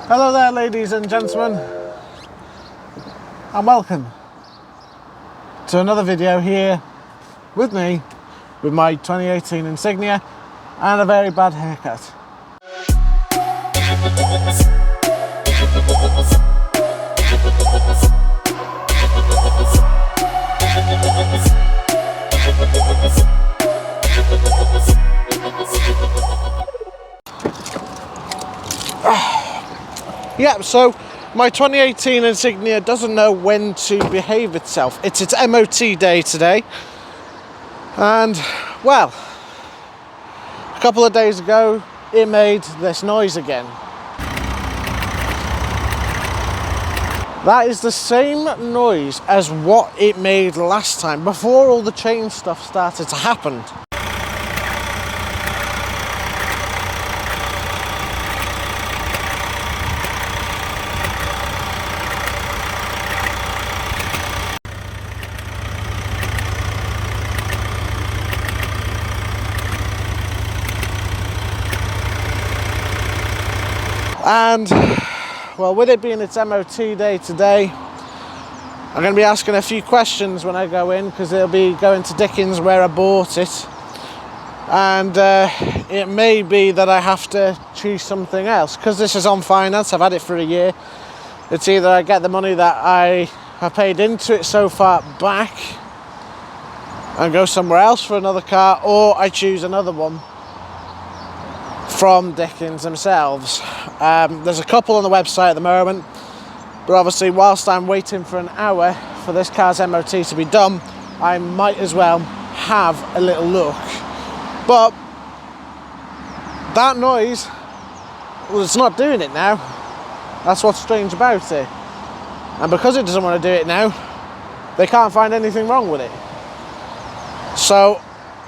Hello there, ladies and gentlemen, and welcome to another video here with me with my 2018 Insignia and a very bad haircut. Yeah, so my 2018 Insignia doesn't know when to behave itself. It's its MOT day today, and well, a couple of days ago it made this noise again. That is the same noise as what it made last time, before all the change stuff started to happen. And well, with it being its MOT day today, I'm going to be asking a few questions when I go in, because it'll be going to Dickens where I bought it, and it may be that I have to choose something else because this is on finance. I've had it for a year. It's either I get the money that I have paid into it so far back and go somewhere else for another car, or I choose another one from Dickens themselves. There's a couple on the website at the moment, but obviously whilst I'm waiting for an hour for this car's MOT to be done, I might as well have a little look. But that noise, well, it's not doing it now. That's what's strange about it. And because it doesn't want to do it now, they can't find anything wrong with it. So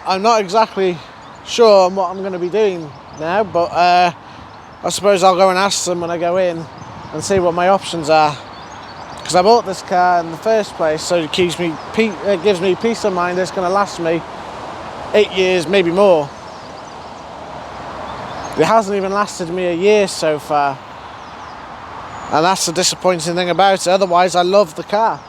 I'm not exactly sure on what I'm going to be doing now, but I suppose I'll go and ask them when I go in and see what my options are, because I bought this car in the first place, so it gives me peace of mind it's going to last me 8 years, maybe more. It hasn't even lasted me a year so far, and that's the disappointing thing about it. Otherwise, I love the car.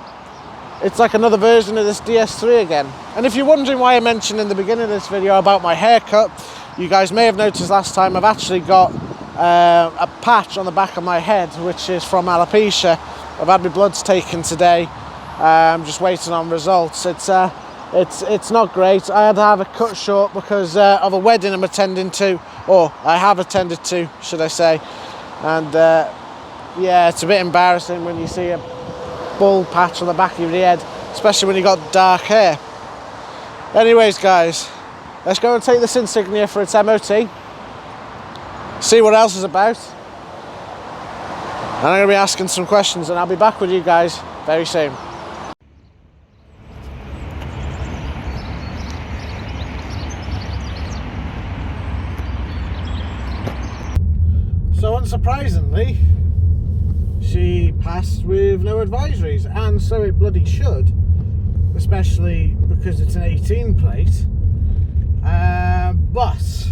It's like another version of this DS3 again. And if you're wondering why I mentioned in the beginning of this video about my haircut, you guys may have noticed last time I've actually got a patch on the back of my head, which is from alopecia. I've had my bloods taken today. I'm just waiting on results. It's not great. I had to have it cut short because of a wedding I'm attending to, or I have attended to, should I say. And yeah, it's a bit embarrassing when you see a bald patch on the back of your head, especially when you've got dark hair. Anyways, guys, let's go and take this Insignia for its MOT, see what else is about, and I'm going to be asking some questions, and I'll be back with you guys very soon. So unsurprisingly, she passed with no advisories, and so it bloody should, especially because it's an 18 plate. But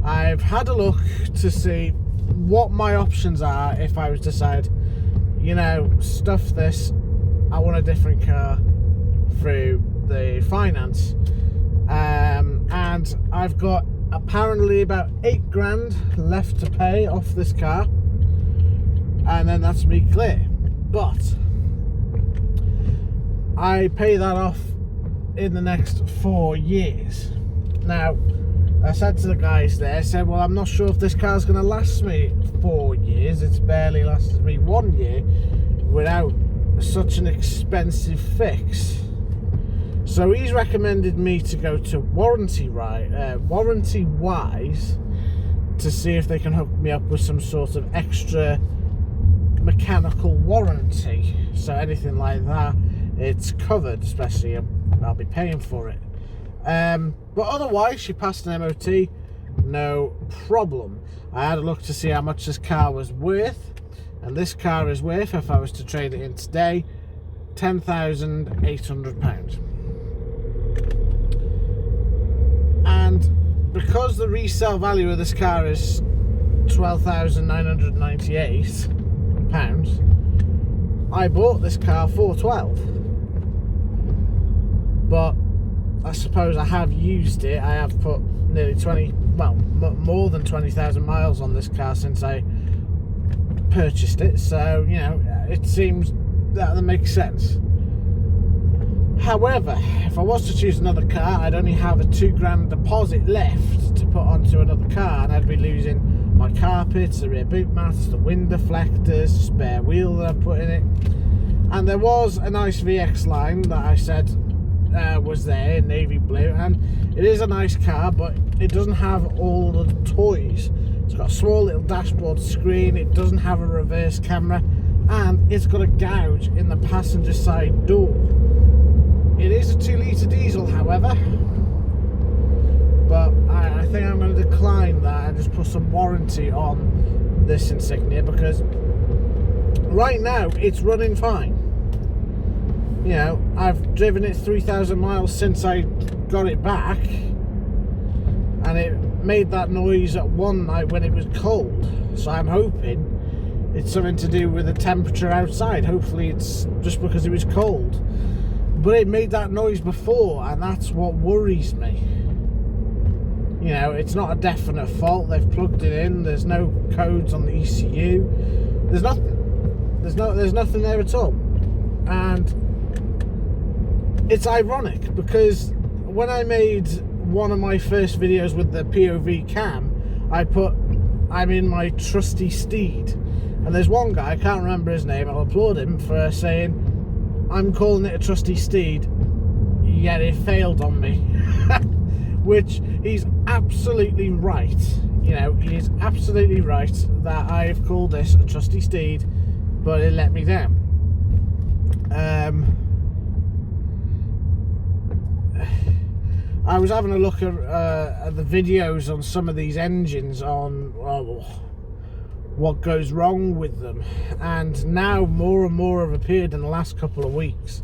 I've had a look to see what my options are if I was to decide, you know, stuff this, I want a different car through the finance. And I've got apparently about 8 grand left to pay off this car, and then that's me clear. But I pay that off in the next 4 years. Now, I said to the guys there, I said, well, I'm not sure if this car's going to last me 4 years. It's barely lasted me 1 year without such an expensive fix. So he's recommended me to go to Warranty Wise to see if they can hook me up with some sort of extra mechanical warranty. So anything like that, it's covered, especially I'll be paying for it. But otherwise, she passed an MOT, no problem. I had a look to see how much this car was worth, and this car is worth, if I was to trade it in today, £10,800. And because the resale value of this car is £12,998. I bought this car for 12, but I suppose I have used it. I have put nearly 20, well, more than 20,000 miles on this car since I purchased it, so you know, it seems that makes sense. However, if I was to choose another car, I'd only have a £2,000 deposit left to put onto another car, and I'd be losing my carpets, the rear boot mats, the wind deflectors, spare wheel that I put in it. And there was a nice VX line that I said was there in navy blue, and it is a nice car, but it doesn't have all the toys. It's got a small little dashboard screen, it doesn't have a reverse camera, and it's got a gouge in the passenger side door. It is a 2-litre diesel, however, but I think I'm going to decline that and just put some warranty on this Insignia, because right now it's running fine. You know, I've driven it 3,000 miles since I got it back, and it made that noise at one night when it was cold, so I'm hoping it's something to do with the temperature outside. Hopefully it's just because it was cold. But it made that noise before, and that's what worries me. You know, it's not a definite fault. They've plugged it in. There's no codes on the ECU. There's nothing. There's nothing there at all. And it's ironic, because when I made one of my first videos with the POV cam, I put, I'm in my trusty steed. And there's one guy, I can't remember his name, I'll applaud him for saying, I'm calling it a trusty steed, yet it failed on me. Which he's absolutely right. You know, he is absolutely right that I've called this a trusty steed, but it let me down. I was having a look at the videos on some of these engines on what goes wrong with them, and now more and more have appeared in the last couple of weeks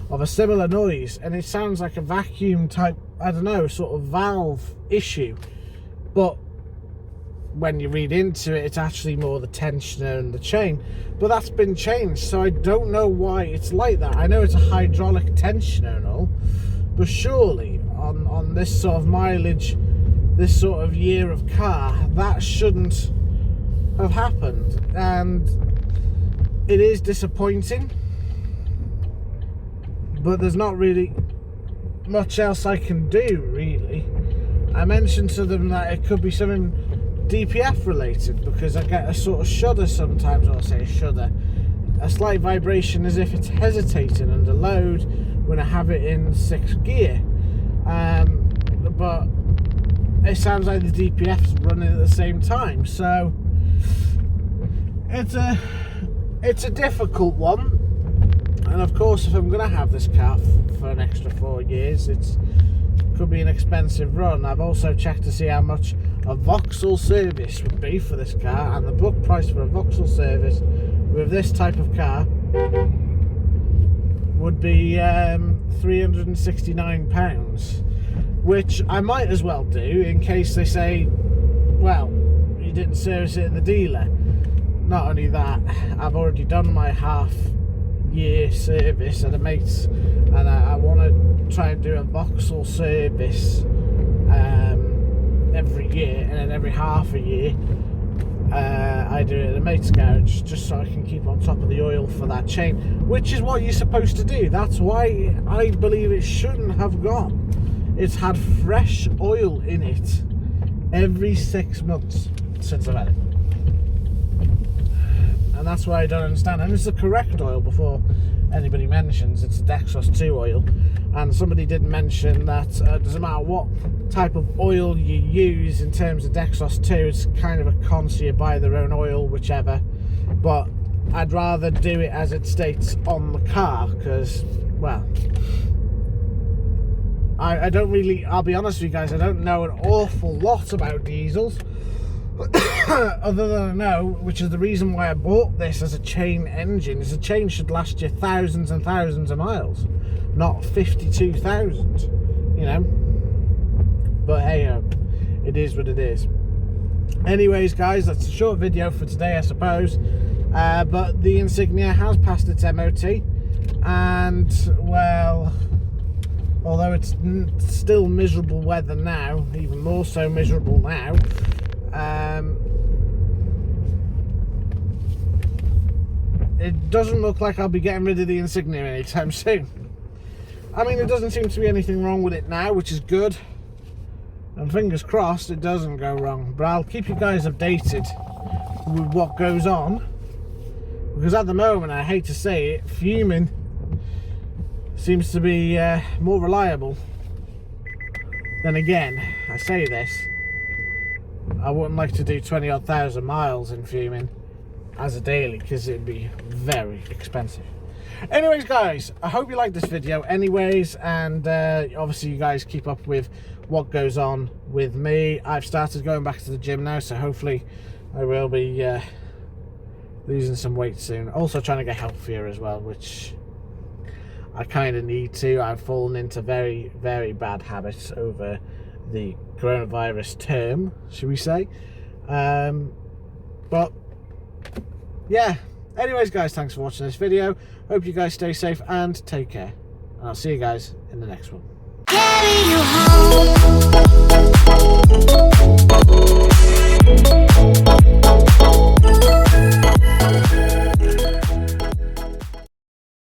of a similar noise, and it sounds like a vacuum type, I don't know, sort of valve issue, but when you read into it, it's actually more the tensioner and the chain, but that's been changed, so I don't know why it's like that. I know it's a hydraulic tensioner and all, but surely on this sort of mileage, this sort of year of car, that shouldn't have happened, and it is disappointing, but there's not really much else I can do, really. I mentioned to them that it could be something DPF related, because I get a sort of shudder sometimes, or I say a shudder, a slight vibration as if it's hesitating under load when I have it in 6th gear, but it sounds like the DPF's running at the same time, so it's a difficult one. And of course, if I'm going to have this car for an extra 4 years, it could be an expensive run. I've also checked to see how much a Vauxhall service would be for this car, and the book price for a Vauxhall service with this type of car would be £369, which I might as well do in case they say, well, you didn't service it in the dealer. Not only that, I've already done my half-year service at a mate's, and I want to try and do a Vauxhall service every year, and then every half a year I do it at a mate's garage, just so I can keep on top of the oil for that chain, which is what you're supposed to do. That's why I believe it shouldn't have gone. It's had fresh oil in it every 6 months since I've had it. And that's why I don't understand. And it's the correct oil, before anybody mentions it's a Dexos 2 oil. And somebody did mention that doesn't matter what type of oil you use in terms of Dexos 2, it's kind of a con, so you buy their own oil, whichever. But I'd rather do it as it states on the car, because, well, I don't really, I'll be honest with you guys, I don't know an awful lot about diesels. Other than I know, which is the reason why I bought this as a chain engine, is a chain should last you thousands and thousands of miles, not 52,000, you know. But hey, it is what it is. Anyways, guys, that's a short video for today, I suppose. But the Insignia has passed its MOT, and well, although it's still miserable weather now, even more so miserable now, it doesn't look like I'll be getting rid of the Insignia anytime soon. I mean, there doesn't seem to be anything wrong with it now, which is good. And fingers crossed it doesn't go wrong. But I'll keep you guys updated with what goes on. Because at the moment, I hate to say it, fuming seems to be more reliable. Then again, I say this, I wouldn't like to do 20-odd thousand miles in fuming as a daily, because it'd be very expensive. Anyways, guys, I hope you liked this video anyways, and obviously you guys keep up with what goes on with me. I've started going back to the gym now, so hopefully I will be losing some weight soon. Also trying to get healthier as well, which I kind of need to. I've fallen into very, very bad habits over the coronavirus term, should we say. But yeah, anyways, guys, thanks for watching this video. Hope you guys stay safe and take care, and I'll see you guys in the next one.